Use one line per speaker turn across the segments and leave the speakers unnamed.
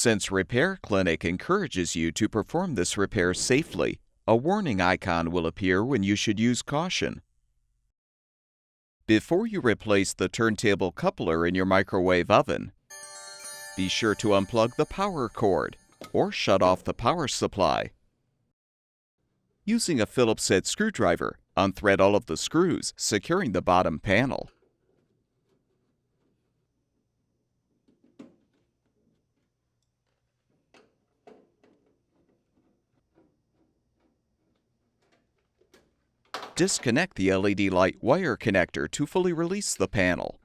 Since Repair Clinic encourages you to perform this repair safely, a warning icon will appear when you should use caution. Before you replace the turntable coupler in your microwave oven, be sure to unplug the power cord or shut off the power supply. Using a Phillips head screwdriver, unthread all of the screws securing the bottom panel. Disconnect the LED light wire connector to fully release the panel.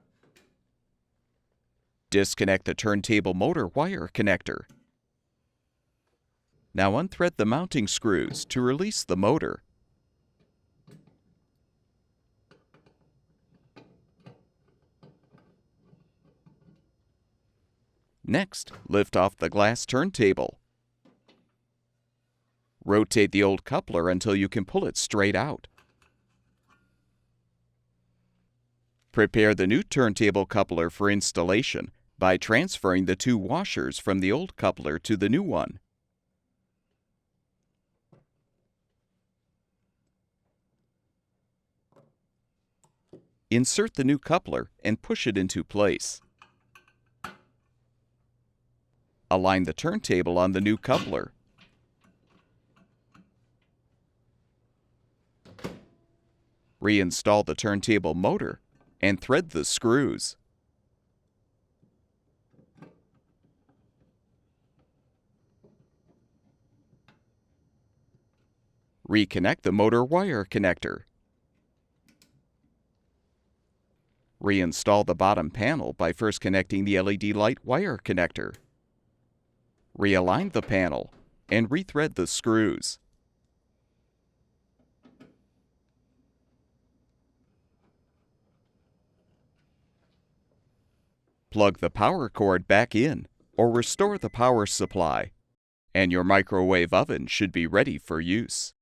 Disconnect the turntable motor wire connector. Now unthread the mounting screws to release the motor. Next, lift off the glass turntable. Rotate the old coupler until you can pull it straight out. Prepare the new turntable coupler for installation by transferring the two washers from the old coupler to the new one. Insert the new coupler and push it into place. Align the turntable on the new coupler. Reinstall the turntable motor and thread the screws. Reconnect the motor wire connector. Reinstall the bottom panel by first connecting the LED light wire connector. Realign the panel and rethread the screws. Plug the power cord back in or restore the power supply, and your microwave oven should be ready for use.